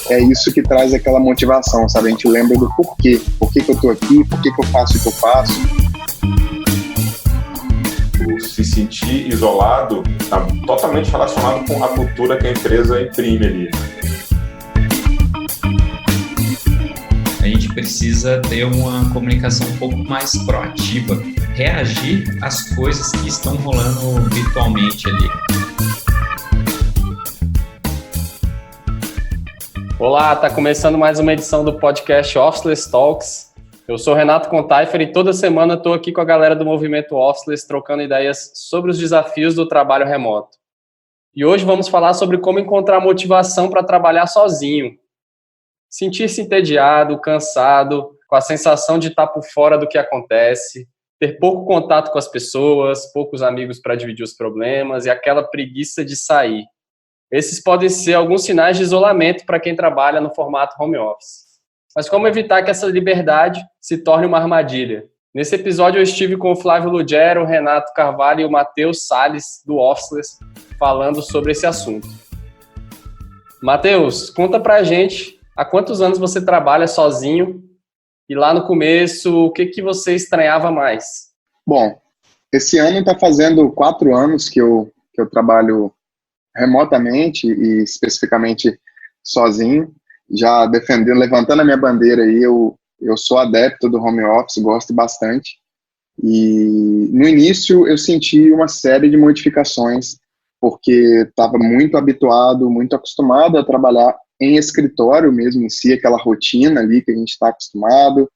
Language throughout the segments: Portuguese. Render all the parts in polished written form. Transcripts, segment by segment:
é isso que traz aquela motivação, sabe? A gente lembra do porquê. Por que eu tô aqui? Por que eu faço o que eu faço? Se sentir isolado está totalmente relacionado com a cultura que a empresa imprime ali. A gente precisa ter uma comunicação um pouco mais proativa, reagir às coisas que estão rolando virtualmente ali. Olá, está começando mais uma edição do podcast Officeless Talks. Eu sou Renato Contaifer e toda semana estou aqui com a galera do movimento Officeless trocando ideias sobre os desafios do trabalho remoto. E hoje vamos falar sobre como encontrar motivação para trabalhar sozinho. Sentir-se entediado, cansado, com a sensação de estar por fora do que acontece, ter pouco contato com as pessoas, poucos amigos para dividir os problemas e aquela preguiça de sair. Esses podem ser alguns sinais de isolamento para quem trabalha no formato home office. Mas como evitar que essa liberdade se torne uma armadilha? Nesse episódio eu estive com o Flávio Lugero, o Renato Carvalho e o Matheus Salles, do Officeless, falando sobre esse assunto. Matheus, conta pra gente há quantos anos você trabalha sozinho e lá no começo, o que você estranhava mais? Bom, esse ano está fazendo 4 anos que eu trabalho remotamente e especificamente sozinho, já levantando a minha bandeira aí, eu sou adepto do home office, gosto bastante, e no início eu senti uma série de modificações, porque estava muito habituado, muito acostumado a trabalhar em escritório mesmo em si, aquela rotina ali que a gente está acostumado,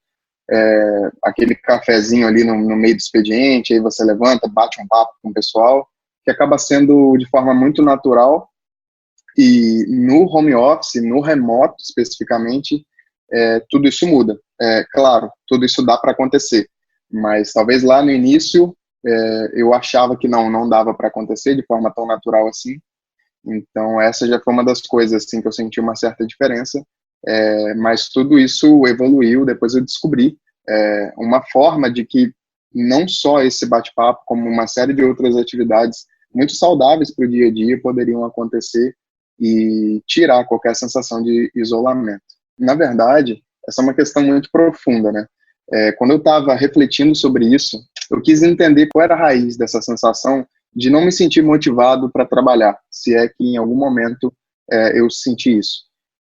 aquele cafezinho ali no meio do expediente, aí você levanta, bate um papo com o pessoal, que acaba sendo de forma muito natural, e no home office, no remoto especificamente, tudo isso muda. Claro, tudo isso dá para acontecer, mas talvez lá no início eu achava que não dava para acontecer de forma tão natural assim, então essa já foi uma das coisas assim, que eu senti uma certa diferença, mas tudo isso evoluiu, depois eu descobri uma forma de que não só esse bate-papo, como uma série de outras atividades muito saudáveis para o dia a dia poderiam acontecer e tirar qualquer sensação de isolamento. Na verdade, essa é uma questão muito profunda, né? Quando eu estava refletindo sobre isso, eu quis entender qual era a raiz dessa sensação de não me sentir motivado para trabalhar, se é que em algum momento eu senti isso.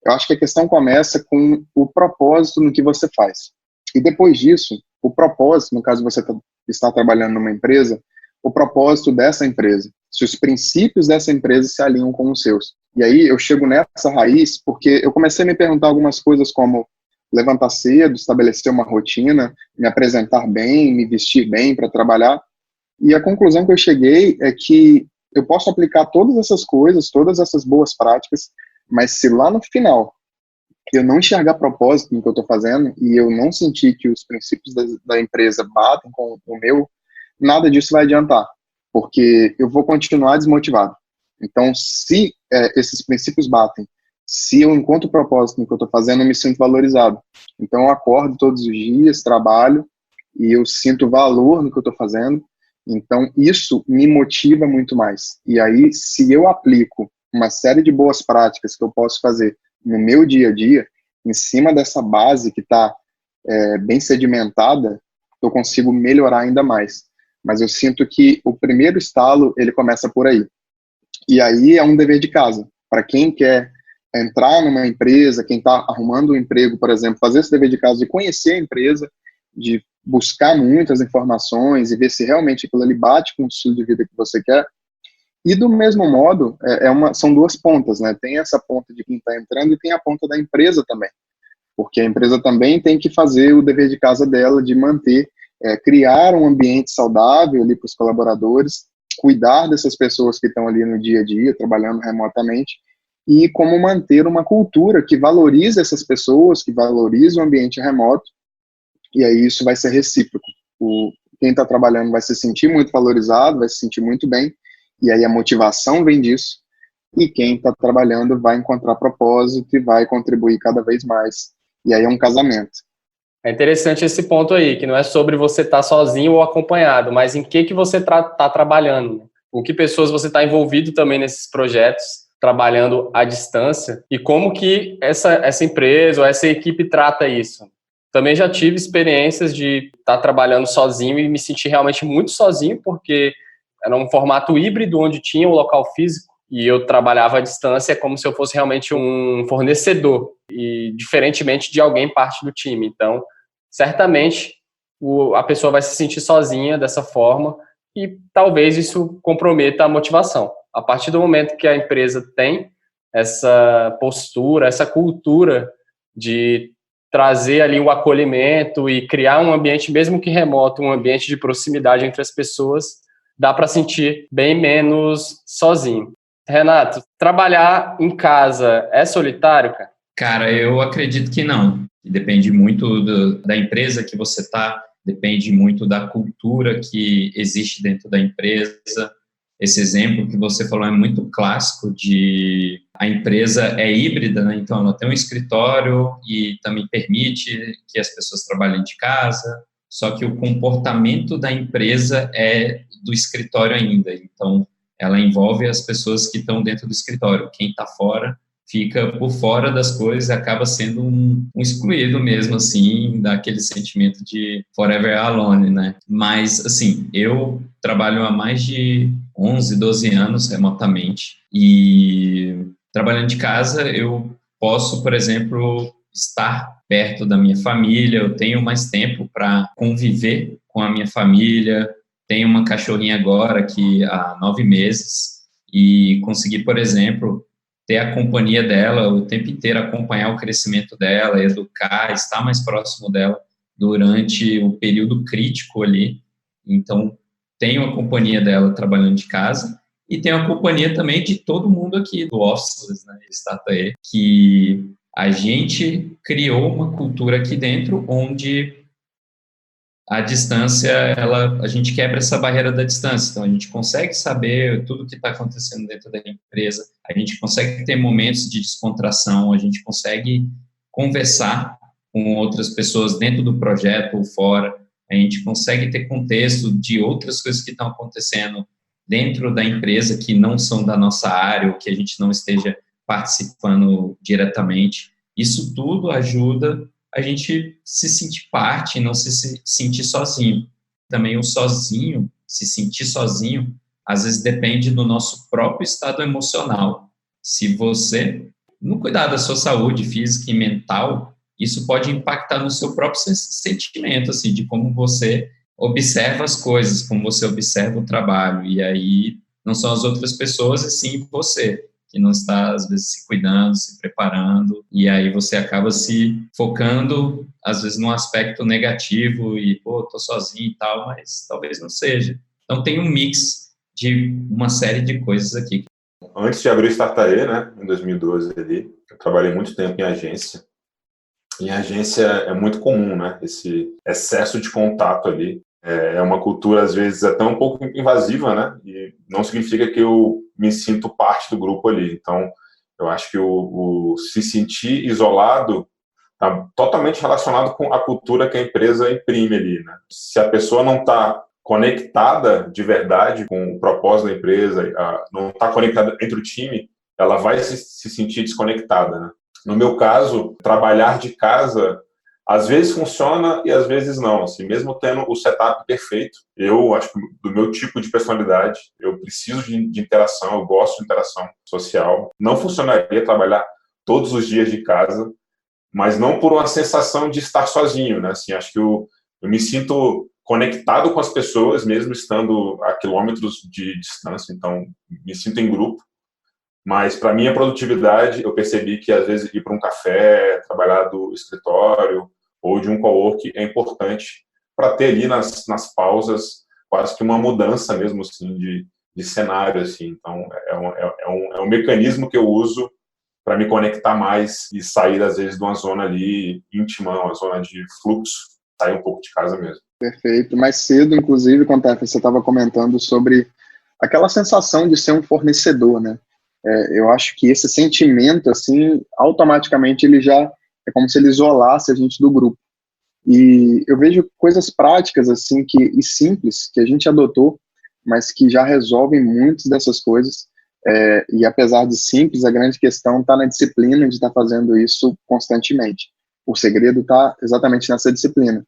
Eu acho que a questão começa com o propósito no que você faz. E depois disso, o propósito, no caso você está trabalhando numa empresa, o propósito dessa empresa, se os princípios dessa empresa se alinham com os seus. E aí eu chego nessa raiz porque eu comecei a me perguntar algumas coisas como levantar cedo, estabelecer uma rotina, me apresentar bem, me vestir bem para trabalhar. E a conclusão que eu cheguei é que eu posso aplicar todas essas coisas, todas essas boas práticas, mas se lá no final eu não enxergar propósito no que eu estou fazendo e eu não sentir que os princípios da empresa batem com o meu, nada disso vai adiantar, porque eu vou continuar desmotivado. Então, se esses princípios batem, se eu encontro propósito no que eu estou fazendo, eu me sinto valorizado. Então, eu acordo todos os dias, trabalho, e eu sinto valor no que eu estou fazendo. Então, isso me motiva muito mais. E aí, se eu aplico uma série de boas práticas que eu posso fazer no meu dia a dia, em cima dessa base que está bem sedimentada, eu consigo melhorar ainda mais. Mas eu sinto que o primeiro estalo, ele começa por aí. E aí é um dever de casa. Para quem quer entrar numa empresa, quem está arrumando um emprego, por exemplo, fazer esse dever de casa de conhecer a empresa, de buscar muitas informações e ver se realmente aquilo ali bate com o estilo de vida que você quer. E do mesmo modo, são duas pontas, né? Tem essa ponta de quem está entrando e tem a ponta da empresa também. Porque a empresa também tem que fazer o dever de casa dela de manter, criar um ambiente saudável ali para os colaboradores, cuidar dessas pessoas que estão ali no dia a dia, trabalhando remotamente, e como manter uma cultura que valorize essas pessoas, que valorize o ambiente remoto, e aí isso vai ser recíproco. Quem está trabalhando vai se sentir muito valorizado, vai se sentir muito bem, e aí a motivação vem disso, e quem está trabalhando vai encontrar propósito e vai contribuir cada vez mais. E aí é um casamento. É interessante esse ponto aí, que não é sobre você estar sozinho ou acompanhado, mas em que você está trabalhando, com que pessoas você está envolvido também nesses projetos, trabalhando à distância e como que essa empresa ou essa equipe trata isso. Também já tive experiências de estar trabalhando sozinho e me sentir realmente muito sozinho, porque era um formato híbrido onde tinha um local físico e eu trabalhava à distância como se eu fosse realmente um fornecedor e diferentemente de alguém parte do time. Então, certamente a pessoa vai se sentir sozinha dessa forma e talvez isso comprometa a motivação. A partir do momento que a empresa tem essa postura, essa cultura de trazer ali o acolhimento e criar um ambiente, mesmo que remoto, um ambiente de proximidade entre as pessoas, dá para sentir bem menos sozinho. Renato, trabalhar em casa é solitário, cara? Cara, eu acredito que não. Depende muito da empresa que você está, depende muito da cultura que existe dentro da empresa. Esse exemplo que você falou é muito clássico de a empresa é híbrida, né? Então ela tem um escritório e também permite que as pessoas trabalhem de casa, só que o comportamento da empresa é do escritório ainda. Então ela envolve as pessoas que estão dentro do escritório. Quem está fora fica por fora das coisas e acaba sendo um excluído mesmo, assim, daquele sentimento de forever alone, né? Mas, assim, eu trabalho há mais de 11, 12 anos remotamente e trabalhando de casa eu posso, por exemplo, estar perto da minha família, eu tenho mais tempo para conviver com a minha família, tenho uma cachorrinha agora que há 9 meses e consegui, por exemplo, ter a companhia dela o tempo inteiro, acompanhar o crescimento dela, educar, estar mais próximo dela durante o período crítico ali. Então, tenho a companhia dela trabalhando de casa e tenho a companhia também de todo mundo aqui do Officeless, né, Statae, que a gente criou uma cultura aqui dentro onde a distância, a gente quebra essa barreira da distância, então a gente consegue saber tudo o que está acontecendo dentro da empresa, a gente consegue ter momentos de descontração, a gente consegue conversar com outras pessoas dentro do projeto ou fora, a gente consegue ter contexto de outras coisas que estão acontecendo dentro da empresa que não são da nossa área ou que a gente não esteja participando diretamente. Isso tudo ajuda a gente se sentir parte, não se sentir sozinho. Também o sozinho, se sentir sozinho, às vezes depende do nosso próprio estado emocional. Se você não cuidar da sua saúde física e mental, isso pode impactar no seu próprio sentimento, assim, de como você observa as coisas, como você observa o trabalho. E aí não são as outras pessoas, e sim você, que não está, às vezes, se cuidando, se preparando, e aí você acaba se focando, às vezes, num aspecto negativo, e, pô, tô sozinho e tal, mas talvez não seja. Então, tem um mix de uma série de coisas aqui. Antes de abrir o Statae, né, em 2012 ali, eu trabalhei muito tempo em agência. Em agência é muito comum, né, esse excesso de contato ali. É uma cultura, às vezes, até um pouco invasiva, né? E não significa que eu me sinto parte do grupo ali. Então, eu acho que o se sentir isolado está totalmente relacionado com a cultura que a empresa imprime ali, né? Se a pessoa não está conectada de verdade com o propósito da empresa, não está conectada entre o time, ela vai se sentir desconectada, né? No meu caso, trabalhar de casa às vezes funciona e às vezes não, assim, mesmo tendo o setup perfeito. Eu acho que do meu tipo de personalidade, eu preciso de interação, eu gosto de interação social. Não funcionaria trabalhar todos os dias de casa, mas não por uma sensação de estar sozinho, né? Assim, acho que eu me sinto conectado com as pessoas, mesmo estando a quilômetros de distância, então me sinto em grupo. Mas, para minha produtividade, eu percebi que, às vezes, ir para um café, trabalhar do escritório ou de um cowork é importante para ter ali nas pausas quase que uma mudança mesmo, assim, de cenário, assim. Então, é um mecanismo que eu uso para me conectar mais e sair, às vezes, de uma zona ali íntima, uma zona de fluxo, sair um pouco de casa mesmo. Perfeito. Mais cedo, inclusive, quando você estava comentando sobre aquela sensação de ser um fornecedor, né? Eu acho que esse sentimento, assim, automaticamente ele já é como se ele isolasse a gente do grupo. E eu vejo coisas práticas, assim, e simples, que a gente adotou, mas que já resolvem muitas dessas coisas. E apesar de simples, a grande questão está na disciplina de estar fazendo isso constantemente. O segredo está exatamente nessa disciplina.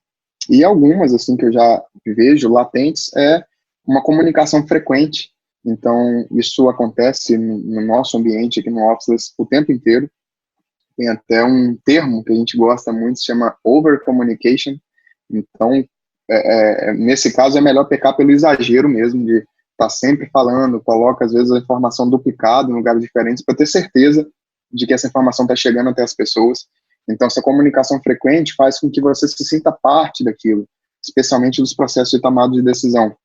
E algumas, assim, que eu já vejo latentes, é uma comunicação frequente. Então, isso acontece no nosso ambiente aqui no Officeless o tempo inteiro. Tem até um termo que a gente gosta muito, se chama over-communication. Então, nesse caso, é melhor pecar pelo exagero mesmo, de estar sempre falando, coloca, às vezes, a informação duplicada em lugares diferentes, para ter certeza de que essa informação está chegando até as pessoas. Então, essa comunicação frequente faz com que você se sinta parte daquilo, especialmente dos processos de tomada de decisão.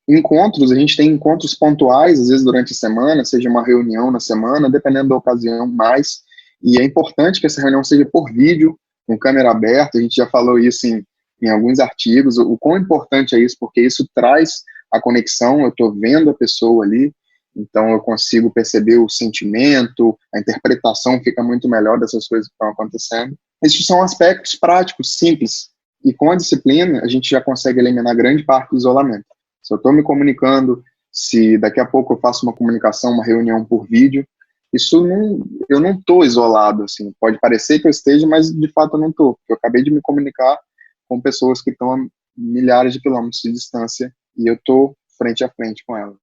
Encontros, a gente tem encontros pontuais, às vezes durante a semana, seja uma reunião na semana, dependendo da ocasião mais, e é importante que essa reunião seja por vídeo, com câmera aberta, a gente já falou isso em alguns artigos, o quão importante é isso, porque isso traz a conexão, eu estou vendo a pessoa ali, então eu consigo perceber o sentimento, a interpretação fica muito melhor dessas coisas que estão acontecendo. Esses são aspectos práticos, simples, e com a disciplina a gente já consegue eliminar grande parte do isolamento. Se eu estou me comunicando, se daqui a pouco eu faço uma comunicação, uma reunião por vídeo, eu não estou isolado, assim, pode parecer que eu esteja, mas de fato eu não estou, porque eu acabei de me comunicar com pessoas que estão a milhares de quilômetros de distância e eu estou frente a frente com elas.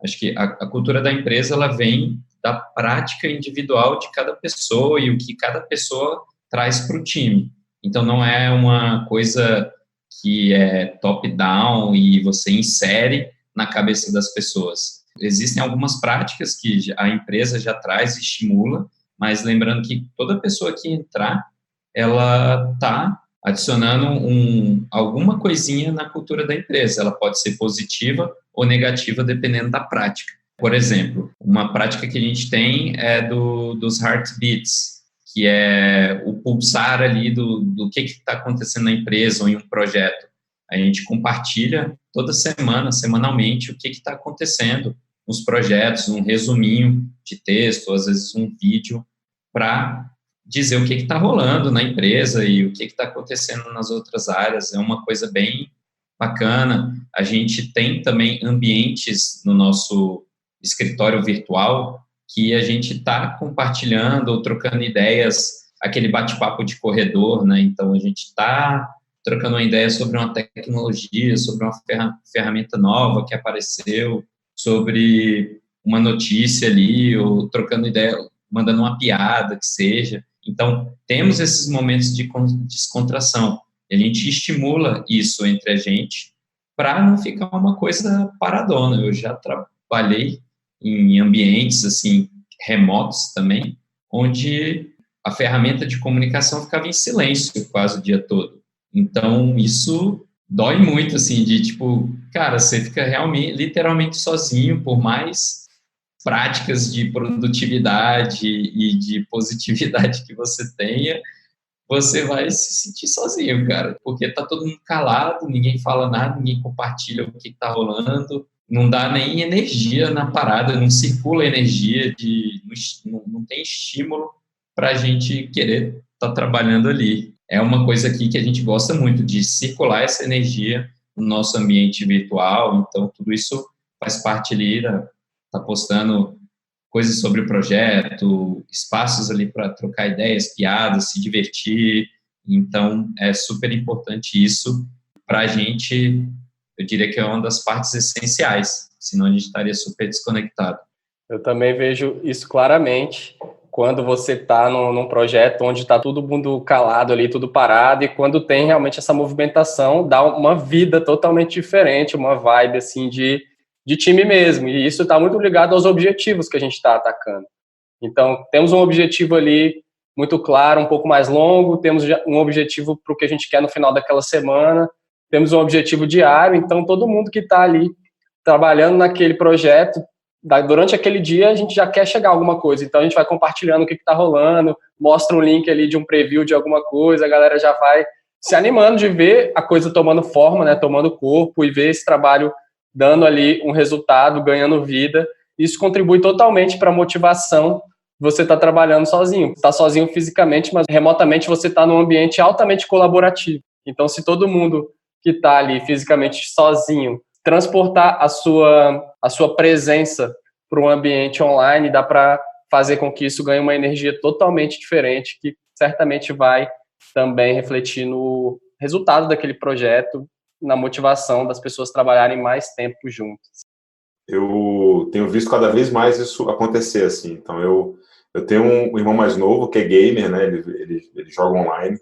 Acho que a cultura da empresa, ela vem da prática individual de cada pessoa e o que cada pessoa traz para o time. Então, não é uma coisa que é top-down e você insere na cabeça das pessoas. Existem algumas práticas que a empresa já traz e estimula, mas lembrando que toda pessoa que entrar, ela está adicionando alguma coisinha na cultura da empresa. Ela pode ser positiva ou negativa, dependendo da prática. Por exemplo, uma prática que a gente tem é dos heartbeats, que é o pulsar ali do que está acontecendo na empresa ou em um projeto. A gente compartilha toda semana, semanalmente, o que está acontecendo nos projetos, um resuminho de texto, às vezes um vídeo, para dizer o que está rolando na empresa e o que está acontecendo nas outras áreas. É uma coisa bem bacana. A gente tem também ambientes no nosso escritório virtual que a gente está compartilhando ou trocando ideias, aquele bate-papo de corredor, né? Então, a gente está trocando uma ideia sobre uma tecnologia, sobre uma ferramenta nova que apareceu, sobre uma notícia ali, ou trocando ideia, mandando uma piada, que seja. Então, temos esses momentos de descontração. E a gente estimula isso entre a gente para não ficar uma coisa paradona. Eu já trabalhei em ambientes assim remotos também, onde a ferramenta de comunicação ficava em silêncio quase o dia todo. Então, isso dói muito, assim, de tipo, cara, você fica realmente, literalmente sozinho, por mais práticas de produtividade e de positividade que você tenha, você vai se sentir sozinho, cara, porque tá todo mundo calado, ninguém fala nada, ninguém compartilha o que tá rolando, não dá nem energia na parada, não circula energia, não tem estímulo para a gente querer estar trabalhando ali. É uma coisa aqui que a gente gosta muito, de circular essa energia no nosso ambiente virtual, então tudo isso faz parte ali, tá postando coisas sobre o projeto, espaços ali para trocar ideias, piadas, se divertir. Então, é super importante isso para a gente. Eu diria que é uma das partes essenciais, senão a gente estaria super desconectado. Eu também vejo isso claramente quando você está num projeto onde está todo mundo calado ali, tudo parado, e quando tem realmente essa movimentação, dá uma vida totalmente diferente, uma vibe assim de time mesmo, e isso está muito ligado aos objetivos que a gente está atacando. Então, temos um objetivo ali muito claro, um pouco mais longo, temos um objetivo para o que a gente quer no final daquela semana, temos um objetivo diário, então todo mundo que está ali trabalhando naquele projeto, durante aquele dia a gente já quer chegar a alguma coisa, então a gente vai compartilhando o que está rolando, mostra um link ali de um preview de alguma coisa, a galera já vai se animando de ver a coisa tomando forma, né, tomando corpo, e ver esse trabalho dando ali um resultado, ganhando vida. Isso contribui totalmente para a motivação. Você está trabalhando sozinho, está sozinho fisicamente, mas remotamente você está num ambiente altamente colaborativo. Então, se todo mundo que está ali fisicamente sozinho transportar a sua a sua presença para um ambiente online, dá para fazer com que isso ganhe uma energia totalmente diferente, que certamente vai também refletir no resultado daquele projeto, na motivação das pessoas trabalharem mais tempo juntas. Eu tenho visto cada vez mais isso acontecer, assim. Então, eu tenho um irmão mais novo, que é gamer, né? Ele joga online.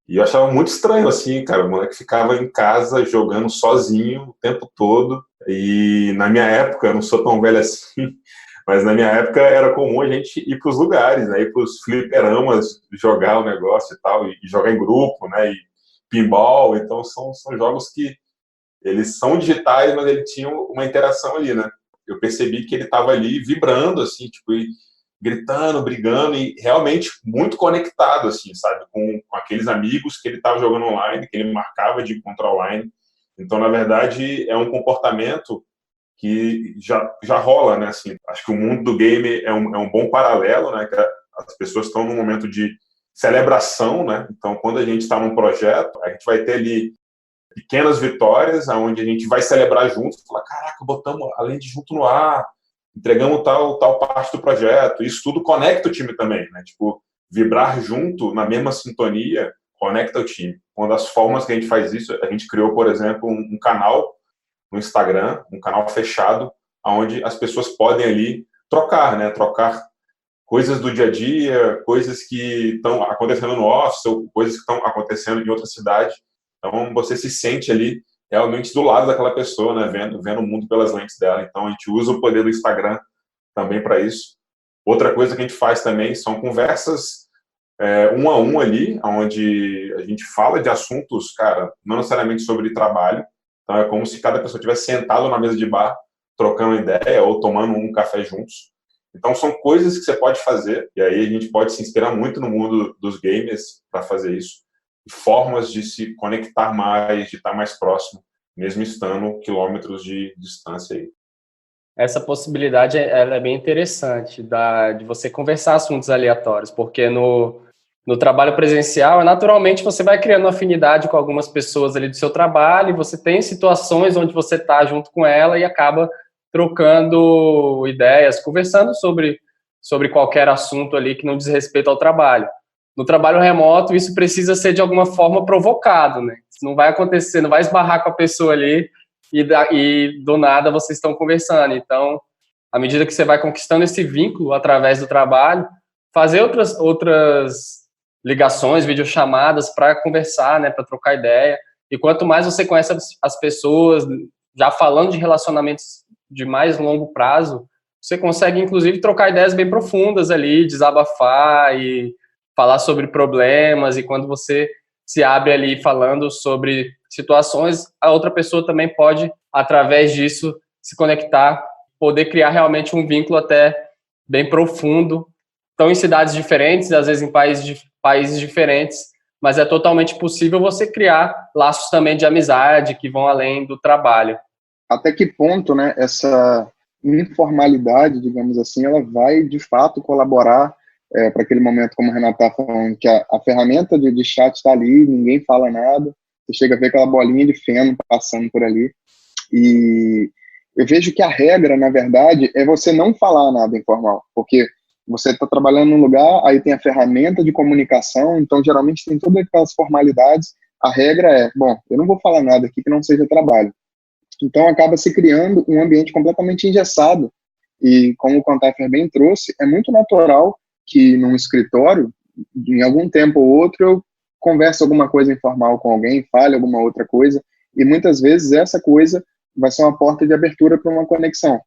E eu achava muito estranho, assim, cara. O moleque ficava em casa jogando sozinho o tempo todo. E na minha época, eu não sou tão velho assim, mas na minha época era comum a gente ir para os lugares, né? Ir para os fliperamas, jogar o negócio e tal, e jogar em grupo, né? E pinball. Então, são jogos que eles são digitais, mas ele tinha uma interação ali, né? Eu percebi que ele estava ali vibrando, assim, tipo, gritando, brigando e realmente muito conectado, assim, sabe? Com aqueles amigos que ele estava jogando online, que ele marcava de encontrar online. Então, na verdade, é um comportamento que já rola, né? Assim, acho que o mundo do game é um bom paralelo, né? Que as pessoas estão num momento de celebração, né? Então, quando a gente está num projeto, a gente vai ter ali pequenas vitórias, onde a gente vai celebrar juntos, falar, caraca, botamos a Land junto no ar, entregamos tal parte do projeto. Isso tudo conecta o time também, né? Tipo, vibrar junto, na mesma sintonia, conecta o time. Uma das formas que a gente faz isso, a gente criou, por exemplo, um canal no Instagram, um canal fechado, onde as pessoas podem ali trocar, né? Trocar coisas do dia a dia, coisas que estão acontecendo no office, ou coisas que estão acontecendo em outra cidade. Então, você se sente ali realmente do lado daquela pessoa, né? Vendo o mundo pelas lentes dela. Então, a gente usa o poder do Instagram também para isso. Outra coisa que a gente faz também são conversas um a um ali, onde a gente fala de assuntos, cara, não necessariamente sobre trabalho. Então, é como se cada pessoa tivesse sentado na mesa de bar, trocando ideia ou tomando um café juntos. Então, são coisas que você pode fazer, e aí a gente pode se inspirar muito no mundo dos gamers para fazer isso. Formas de se conectar mais, de estar mais próximo, mesmo estando quilômetros de distância aí. Essa possibilidade ela é bem interessante, de você conversar assuntos aleatórios, porque no trabalho presencial, naturalmente você vai criando afinidade com algumas pessoas ali do seu trabalho, e você tem situações onde você está junto com ela e acaba trocando ideias, conversando sobre qualquer assunto ali que não diz respeito ao trabalho. No trabalho remoto, isso precisa ser de alguma forma provocado, né? Isso não vai acontecer, não vai esbarrar com a pessoa ali e do nada vocês estão conversando. Então, à medida que você vai conquistando esse vínculo através do trabalho, fazer outras ligações, videochamadas para conversar, né, para trocar ideia. E quanto mais você conhece as pessoas, já falando de relacionamentos de mais longo prazo, você consegue, inclusive, trocar ideias bem profundas ali, desabafar e falar sobre problemas, e quando você se abre ali falando sobre situações, a outra pessoa também pode, através disso, se conectar, poder criar realmente um vínculo até bem profundo. Estão em cidades diferentes, às vezes em países diferentes, mas é totalmente possível você criar laços também de amizade que vão além do trabalho. Até que ponto, né, essa informalidade, digamos assim, ela vai, de fato, colaborar para aquele momento, como o Renato está falando, que a ferramenta de chat está ali, ninguém fala nada, você chega a ver aquela bolinha de feno passando por ali, e eu vejo que a regra, na verdade, é você não falar nada informal, porque você está trabalhando num lugar, aí tem a ferramenta de comunicação, então geralmente tem todas aquelas formalidades, a regra é, bom, eu não vou falar nada aqui que não seja trabalho. Então acaba se criando um ambiente completamente engessado, e como o Contaifer bem trouxe, é muito natural que num escritório, em algum tempo ou outro, eu converse alguma coisa informal com alguém, fale alguma outra coisa, e muitas vezes essa coisa vai ser uma porta de abertura para uma conexão.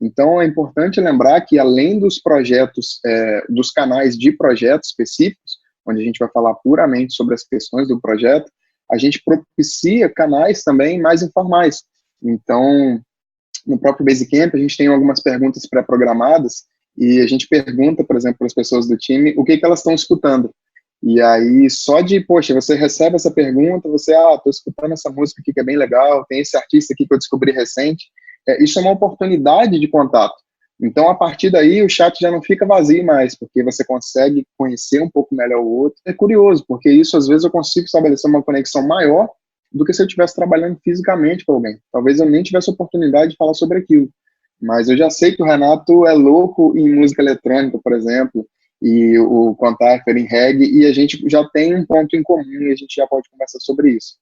Então é importante lembrar que além dos projetos, dos canais de projetos específicos, onde a gente vai falar puramente sobre as questões do projeto, a gente propicia canais também mais informais. Então, no próprio Basecamp, a gente tem algumas perguntas pré-programadas e a gente pergunta, por exemplo, para as pessoas do time o que elas estão escutando. E aí, só de, poxa, você recebe essa pergunta, você, estou escutando essa música aqui que é bem legal, tem esse artista aqui que eu descobri recente, isso é uma oportunidade de contato. Então, a partir daí, o chat já não fica vazio mais, porque você consegue conhecer um pouco melhor o outro. É curioso, porque isso, às vezes, eu consigo estabelecer uma conexão maior do que se eu estivesse trabalhando fisicamente com alguém. Talvez eu nem tivesse oportunidade de falar sobre aquilo. mas eu já sei que o Renato é louco em música eletrônica, por exemplo, e o Contaifer em reggae, e a gente já tem um ponto em comum e a gente já pode conversar sobre isso.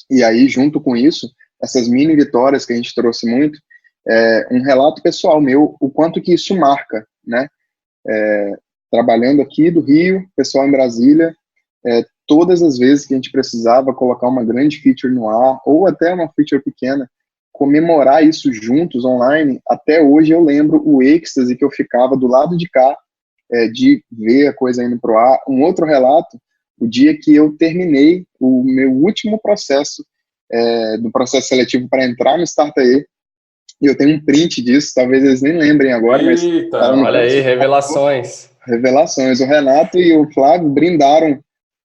E aí, junto com isso, essas mini vitórias que a gente trouxe muito, um relato pessoal meu, o quanto que isso marca, né? Trabalhando aqui do Rio, pessoal em Brasília, todas as vezes que a gente precisava colocar uma grande feature no ar, ou até uma feature pequena, comemorar isso juntos, online, até hoje eu lembro o êxtase que eu ficava do lado de cá, de ver a coisa indo pro ar. Um outro relato, o dia que eu terminei o meu último processo, do processo seletivo para entrar no Startae, e eu tenho um print disso, talvez eles nem lembrem agora, mas... Olha aí, revelações. Revelações. O Renato e o Flávio brindaram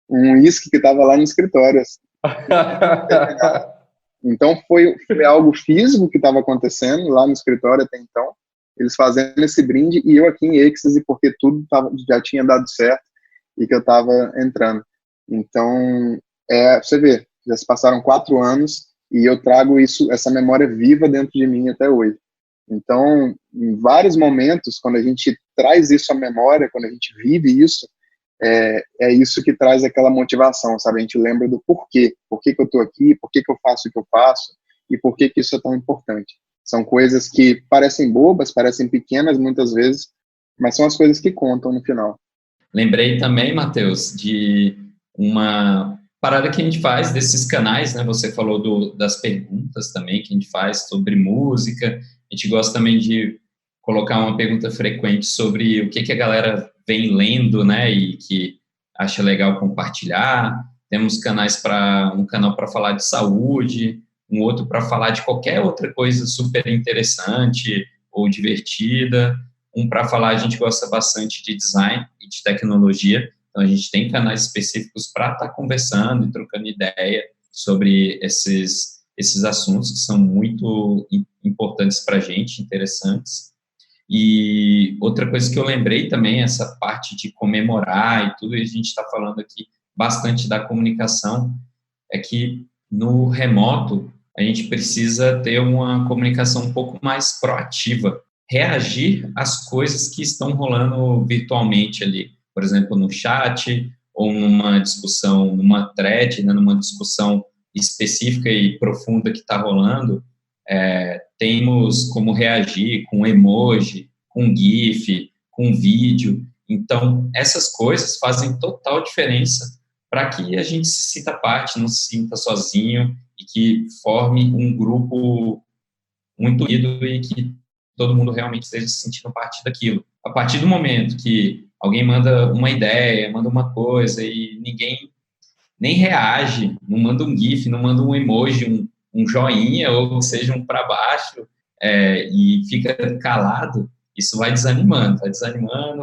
um uísque que estava lá no escritório. Assim. Então, foi algo físico que estava acontecendo lá no escritório até então, eles fazendo esse brinde e eu aqui em êxtase, porque tudo já tinha dado certo e que eu estava entrando. Então, você vê, já se passaram 4 anos e eu trago essa memória viva dentro de mim até hoje. Então, em vários momentos, quando a gente traz isso à memória, quando a gente vive isso, é isso que traz aquela motivação, sabe? A gente lembra do porquê. Por que eu estou aqui, por que eu faço o que eu faço e por que isso é tão importante. São coisas que parecem bobas, parecem pequenas muitas vezes, mas são as coisas que contam no final. Lembrei também, Matheus, de uma parada que a gente faz desses canais, né? Você falou das perguntas também que a gente faz sobre música. A gente gosta também de colocar uma pergunta frequente sobre o que a galera vem lendo, né? E que acha legal compartilhar. Temos um canal para falar de saúde, um outro para falar de qualquer outra coisa super interessante ou divertida. Um para falar, a gente gosta bastante de design e de tecnologia, então a gente tem canais específicos para estar conversando e trocando ideia sobre esses assuntos que são muito importantes para a gente, interessantes. E outra coisa que eu lembrei também, essa parte de comemorar e tudo, e a gente está falando aqui bastante da comunicação, é que no remoto a gente precisa ter uma comunicação um pouco mais proativa, reagir às coisas que estão rolando virtualmente ali, por exemplo, no chat ou numa discussão, numa thread, né, numa discussão específica e profunda que está rolando, temos como reagir com emoji, com GIF, com vídeo. Então, essas coisas fazem total diferença para que a gente se sinta parte, não se sinta sozinho e que forme um grupo muito unido e que todo mundo realmente esteja se sentindo parte daquilo. A partir do momento que alguém manda uma ideia, manda uma coisa e ninguém nem reage, não manda um GIF, não manda um emoji, um joinha ou seja um para baixo e fica calado, isso vai desanimando,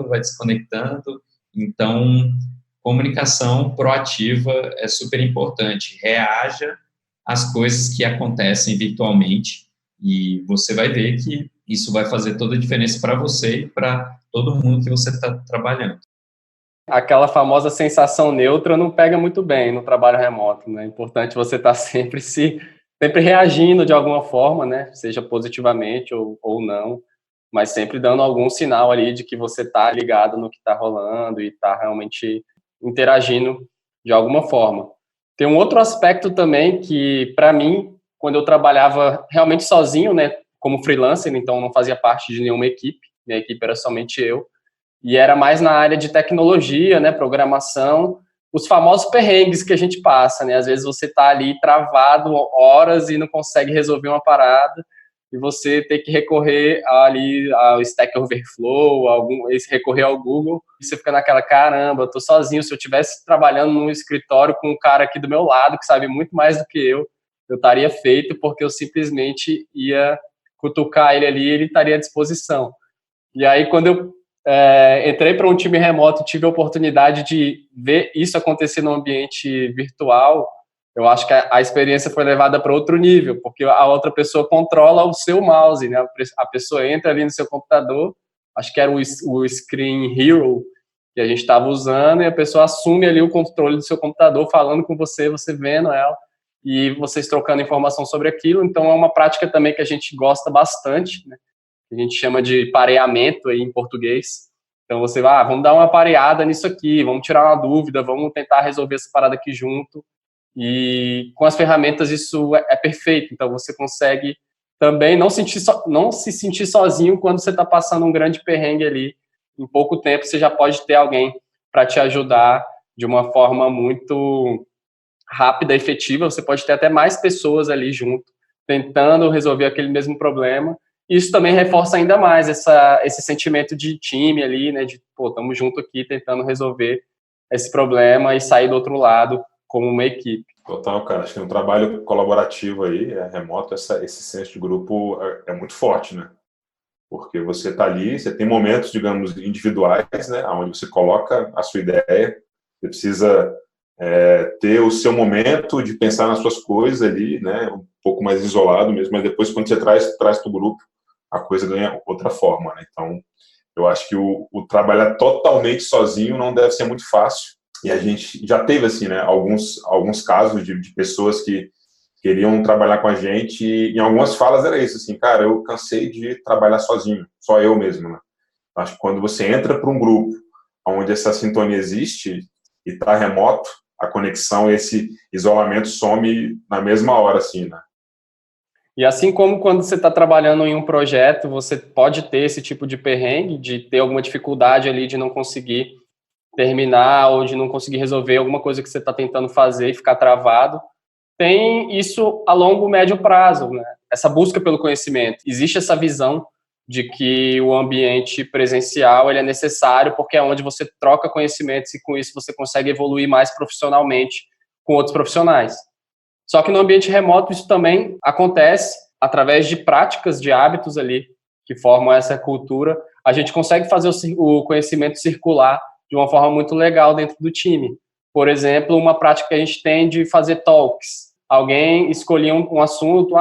vai desconectando. Então, comunicação proativa é super importante. Reaja às coisas que acontecem virtualmente e você vai ver que isso vai fazer toda a diferença para você e para todo mundo que você está trabalhando. Aquela famosa sensação neutra não pega muito bem no trabalho remoto, né? É importante você estar sempre reagindo de alguma forma, né? Seja positivamente ou não, mas sempre dando algum sinal ali de que você está ligado no que está rolando e está realmente interagindo de alguma forma. Tem um outro aspecto também que, para mim, quando eu trabalhava realmente sozinho, né? Como freelancer, então não fazia parte de nenhuma equipe, minha equipe era somente eu, e era mais na área de tecnologia, né, programação, os famosos perrengues que a gente passa, né, às vezes você está ali travado horas e não consegue resolver uma parada, e você tem que recorrer ali ao Stack Overflow, recorrer ao Google, e você fica naquela, caramba, eu tô sozinho, se eu estivesse trabalhando num escritório com um cara aqui do meu lado, que sabe muito mais do que eu estaria feito, porque eu simplesmente ia cutucar ele ali e ele estaria à disposição. E aí, quando eu entrei para um time remoto, tive a oportunidade de ver isso acontecer no ambiente virtual, eu acho que a experiência foi levada para outro nível, porque a outra pessoa controla o seu mouse, né? A pessoa entra ali no seu computador, acho que era o Screen Hero que a gente estava usando, e a pessoa assume ali o controle do seu computador, falando com você, você vendo ela, e vocês trocando informação sobre aquilo. Então, é uma prática também que a gente gosta bastante, né? a gente chama de pareamento aí em português. Então você vai, vamos dar uma pareada nisso aqui, vamos tirar uma dúvida, vamos tentar resolver essa parada aqui junto. E com as ferramentas isso é perfeito. Então você consegue também não se sentir sozinho quando você está passando um grande perrengue ali. Em pouco tempo você já pode ter alguém para te ajudar de uma forma muito rápida e efetiva. Você pode ter até mais pessoas ali junto, tentando resolver aquele mesmo problema. Isso também reforça ainda mais esse sentimento de time ali, né? De, pô, estamos junto aqui tentando resolver esse problema e sair do outro lado como uma equipe. Total, cara. Acho que um trabalho colaborativo aí, remoto, esse senso de grupo é muito forte, né? Porque você está ali, você tem momentos, digamos, individuais, né? Onde você coloca a sua ideia, você precisa ter o seu momento de pensar nas suas coisas ali, né? Um pouco mais isolado mesmo, mas depois quando você traz para o grupo, a coisa ganha outra forma, né? Então, eu acho que o trabalhar totalmente sozinho não deve ser muito fácil. E a gente já teve, assim, né, alguns casos de pessoas que queriam trabalhar com a gente e em algumas falas era isso, assim, cara, eu cansei de trabalhar sozinho, só eu mesmo, né? Acho que quando você entra para um grupo onde essa sintonia existe e está remoto, a conexão, esse isolamento some na mesma hora, assim, né? E assim como quando você está trabalhando em um projeto, você pode ter esse tipo de perrengue, de ter alguma dificuldade ali de não conseguir terminar ou de não conseguir resolver alguma coisa que você está tentando fazer e ficar travado. Tem isso a longo, médio prazo, né? Essa busca pelo conhecimento. Existe essa visão de que o ambiente presencial ele é necessário porque é onde você troca conhecimentos e com isso você consegue evoluir mais profissionalmente com outros profissionais. Só que no ambiente remoto isso também acontece através de práticas, de hábitos ali que formam essa cultura. A gente consegue fazer o conhecimento circular de uma forma muito legal dentro do time. Por exemplo, uma prática que a gente tem de fazer talks. Alguém escolhia um assunto,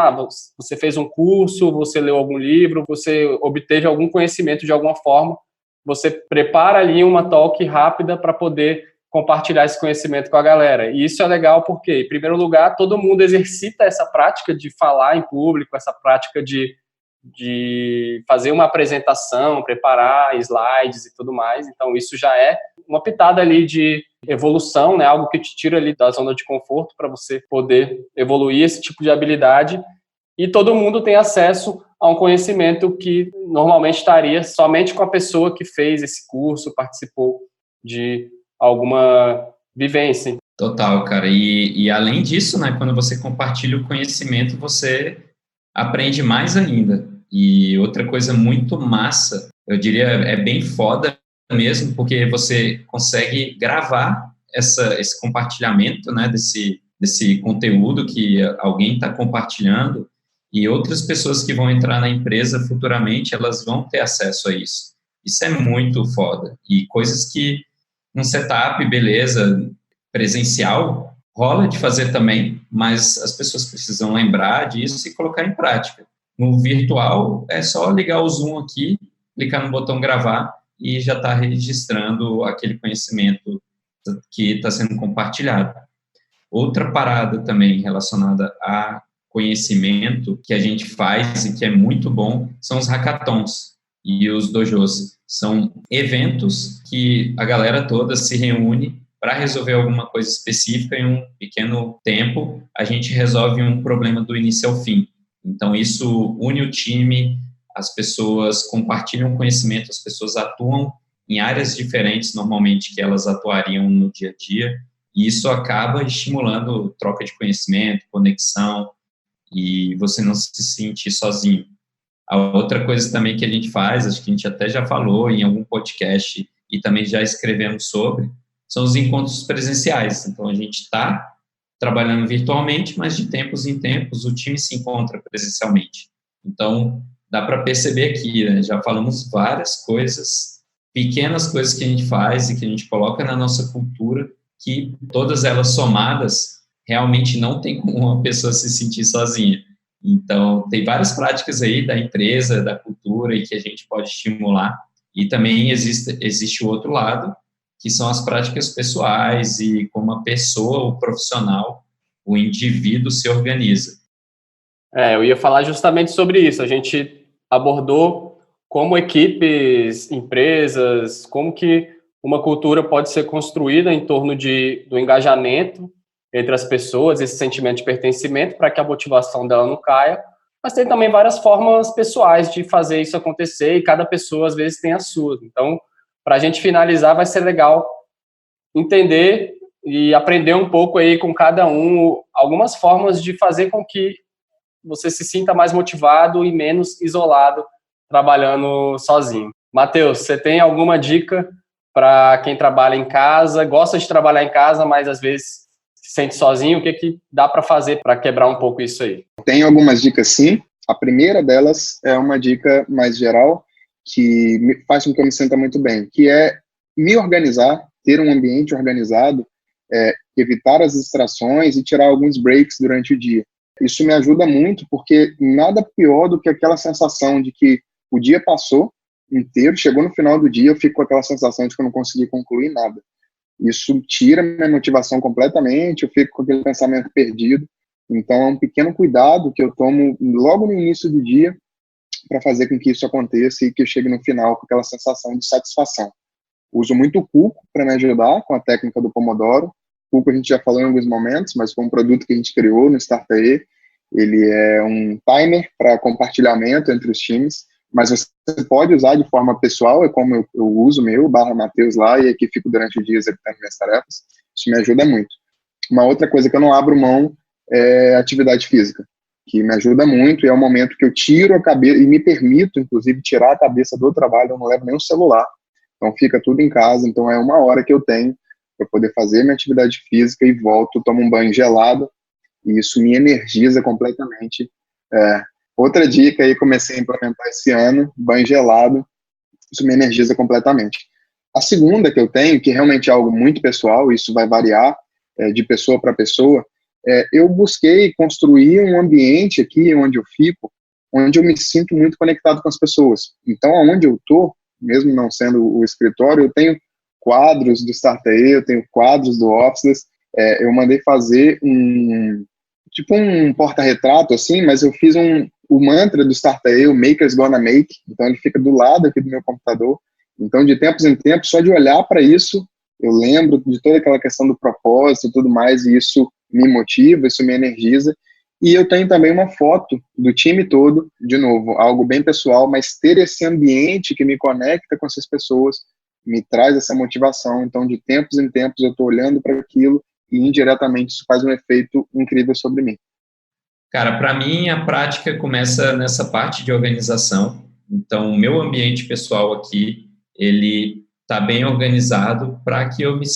você fez um curso, você leu algum livro, você obteve algum conhecimento de alguma forma, você prepara ali uma talk rápida para poder compartilhar esse conhecimento com a galera. E isso é legal porque, em primeiro lugar, todo mundo exercita essa prática de falar em público, essa prática de fazer uma apresentação, preparar slides e tudo mais. Então, isso já é uma pitada ali de evolução, né? Algo que te tira ali da zona de conforto para você poder evoluir esse tipo de habilidade. E todo mundo tem acesso a um conhecimento que normalmente estaria somente com a pessoa que fez esse curso, participou de alguma vivência. Total, cara. E além disso, né, quando você compartilha o conhecimento, você aprende mais ainda. E outra coisa muito massa, eu diria, é bem foda mesmo, porque você consegue gravar esse compartilhamento, né, desse conteúdo que alguém está compartilhando e outras pessoas que vão entrar na empresa futuramente, elas vão ter acesso a isso. Isso é muito foda. E coisas que um setup, beleza, presencial, rola de fazer também, mas as pessoas precisam lembrar disso e colocar em prática. No virtual, é só ligar o Zoom aqui, clicar no botão gravar e já está registrando aquele conhecimento que está sendo compartilhado. Outra parada também relacionada a conhecimento que a gente faz e que é muito bom são os hackathons e os dojos. São eventos que a galera toda se reúne para resolver alguma coisa específica em um pequeno tempo. A gente resolve um problema do início ao fim. Então, isso une o time, as pessoas compartilham conhecimento, as pessoas atuam em áreas diferentes, normalmente, que elas atuariam no dia a dia, e isso acaba estimulando troca de conhecimento, conexão, e você não se sentir sozinho. A outra coisa também que a gente faz, acho que a gente até já falou em algum podcast e também já escrevemos sobre, são os encontros presenciais. Então, a gente está trabalhando virtualmente, mas de tempos em tempos o time se encontra presencialmente. Então, dá para perceber aqui, né? Já falamos várias coisas, pequenas coisas que a gente faz e que a gente coloca na nossa cultura, que todas elas somadas, realmente não tem como uma pessoa se sentir sozinha. Então, tem várias práticas aí da empresa, da cultura, e que a gente pode estimular. E também existe o outro lado, que são as práticas pessoais e como a pessoa, o profissional, o indivíduo se organiza. Eu ia falar justamente sobre isso. A gente abordou como equipes, empresas, como que uma cultura pode ser construída em torno do engajamento entre as pessoas, esse sentimento de pertencimento, para que a motivação dela não caia. Mas tem também várias formas pessoais de fazer isso acontecer, e cada pessoa, às vezes, tem a sua. Então, para a gente finalizar, vai ser legal entender e aprender um pouco aí com cada um algumas formas de fazer com que você se sinta mais motivado e menos isolado trabalhando sozinho. Matheus, você tem alguma dica para quem trabalha em casa, gosta de trabalhar em casa, mas às vezes se sente sozinho? O que dá para fazer para quebrar um pouco isso aí? Tenho algumas dicas, sim. A primeira delas é uma dica mais geral, que faz com que eu me sinta muito bem, que é me organizar, ter um ambiente organizado, evitar as distrações e tirar alguns breaks durante o dia. Isso me ajuda muito, porque nada pior do que aquela sensação de que o dia passou inteiro, chegou no final do dia, eu fico com aquela sensação de que eu não consegui concluir nada. Isso tira minha motivação completamente, eu fico com aquele pensamento perdido. Então, é um pequeno cuidado que eu tomo logo no início do dia para fazer com que isso aconteça e que eu chegue no final com aquela sensação de satisfação. Uso muito o Cuco para me ajudar com a técnica do Pomodoro. O Cuco a gente já falou em alguns momentos, mas foi um produto que a gente criou no Startae. Ele é um timer para compartilhamento entre os times, mas você pode usar de forma pessoal, é como eu uso o meu, /Matheus lá, e aqui fico durante o dia executando minhas tarefas. Isso me ajuda muito. Uma outra coisa que eu não abro mão é atividade física, que me ajuda muito, e é o momento que eu tiro a cabeça, e me permito, inclusive, tirar a cabeça do trabalho, eu não levo nem o celular, então fica tudo em casa, então é 1 hora que eu tenho para poder fazer minha atividade física e volto, tomo um banho gelado, e isso me energiza completamente. Outra dica aí, comecei a implementar esse ano, banho gelado, isso me energiza completamente. A segunda que eu tenho, que realmente é algo muito pessoal, isso vai variar de pessoa para pessoa, eu busquei construir um ambiente aqui onde eu fico, onde eu me sinto muito conectado com as pessoas. Então, aonde eu estou, mesmo não sendo o escritório, eu tenho quadros do Startae, eu tenho quadros do Officeless, eu mandei fazer um porta-retrato, assim, mas eu fiz o mantra do Startae, o Maker's Gonna Make, então ele fica do lado aqui do meu computador. Então, de tempos em tempos, só de olhar para isso, eu lembro de toda aquela questão do propósito e tudo mais, e isso me motiva, isso me energiza. E eu tenho também uma foto do time todo, de novo, algo bem pessoal, mas ter esse ambiente que me conecta com essas pessoas, me traz essa motivação. Então, de tempos em tempos, eu estou olhando para aquilo e indiretamente isso faz um efeito incrível sobre mim. Cara, para mim, a prática começa nessa parte de organização. Então, o meu ambiente pessoal aqui, ele está bem organizado para que eu me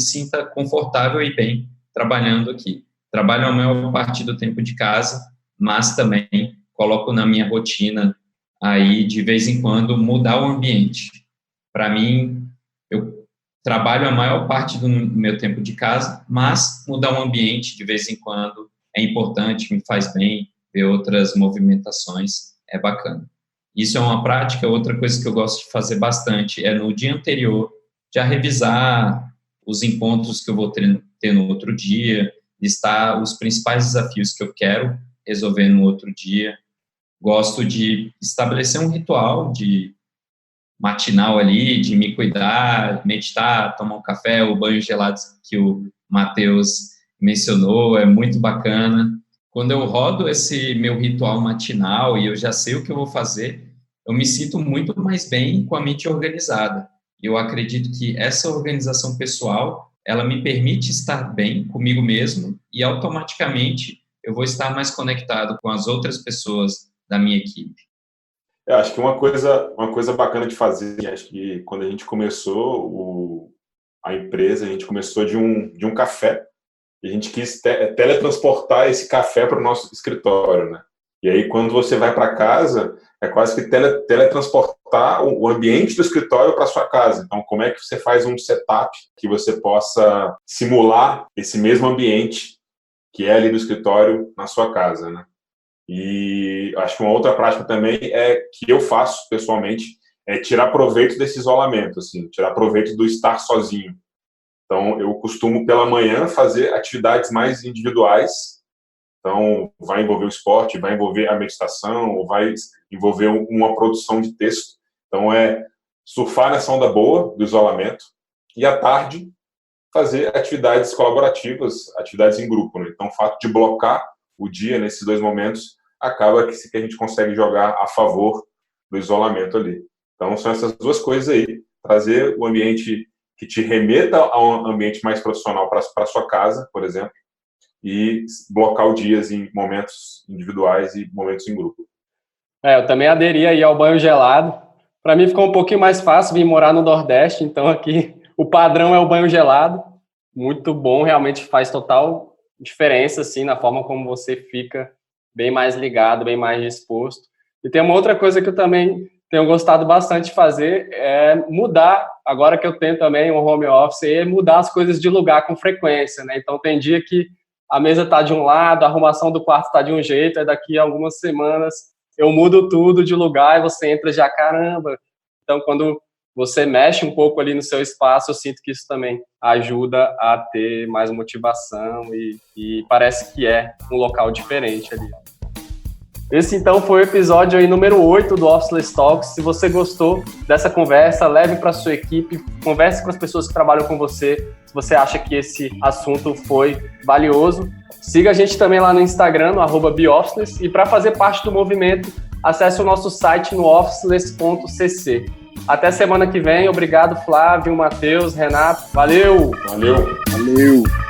sinta confortável e bem trabalhando aqui. Trabalho a maior parte do tempo de casa, mas também coloco na minha rotina aí, de vez em quando, mudar o ambiente. Para mim, eu trabalho a maior parte do meu tempo de casa, mas mudar o ambiente de vez em quando é importante, me faz bem, ver outras movimentações é bacana. Isso é uma prática. Outra coisa que eu gosto de fazer bastante é no dia anterior, já revisar os encontros que eu vou ter no outro dia, listar os principais desafios que eu quero resolver no outro dia. Gosto de estabelecer um ritual de matinal ali, de me cuidar, meditar, tomar um café, o banho gelado que o Matheus mencionou, é muito bacana. Quando eu rodo esse meu ritual matinal e eu já sei o que eu vou fazer, eu me sinto muito mais bem com a mente organizada. Eu acredito que essa organização pessoal, ela me permite estar bem comigo mesmo e automaticamente eu vou estar mais conectado com as outras pessoas da minha equipe. Eu acho que uma coisa bacana de fazer, acho que quando a gente começou a empresa, a gente começou de um café, e a gente quis teletransportar esse café para o nosso escritório, né? E aí, quando você vai para casa, é quase que teletransportar o ambiente do escritório para sua casa. Então, como é que você faz um setup que você possa simular esse mesmo ambiente que é ali do escritório na sua casa, né? E acho que uma outra prática também que eu faço pessoalmente é tirar proveito desse isolamento, assim, tirar proveito do estar sozinho. Então, eu costumo pela manhã fazer atividades mais individuais Então, vai envolver o esporte, vai envolver a meditação, ou vai envolver uma produção de texto. Então, é surfar nessa onda boa do isolamento e, à tarde, fazer atividades colaborativas, atividades em grupo, né? Então, o fato de blocar o dia nesses 2 momentos acaba que a gente consegue jogar a favor do isolamento ali. Então, são essas 2 coisas aí. Trazer o ambiente que te remeta a um ambiente mais profissional para a sua casa, por exemplo, e blocar o dias em momentos individuais e momentos em grupo. Eu também aderi aí ao banho gelado. Para mim ficou um pouquinho mais fácil vir morar no Nordeste, então aqui o padrão é o banho gelado. Muito bom, realmente faz total diferença assim, na forma como você fica bem mais ligado, bem mais disposto. E tem uma outra coisa que eu também tenho gostado bastante de fazer, é mudar, agora que eu tenho também um home office, é mudar as coisas de lugar com frequência, né? Então tem dia que a mesa está de um lado, a arrumação do quarto está de um jeito, aí daqui a algumas semanas eu mudo tudo de lugar e você entra já, caramba. Então, quando você mexe um pouco ali no seu espaço, eu sinto que isso também ajuda a ter mais motivação e parece que é um local diferente ali. Esse, então, foi o episódio aí número 8 do Officeless Talks. Se você gostou dessa conversa, leve para a sua equipe, converse com as pessoas que trabalham com você, se você acha que esse assunto foi valioso. Siga a gente também lá no Instagram, no @beofficeless, e para fazer parte do movimento, acesse o nosso site no officeless.cc. Até semana que vem. Obrigado, Flávio, Matheus, Renato. Valeu! Valeu! Valeu!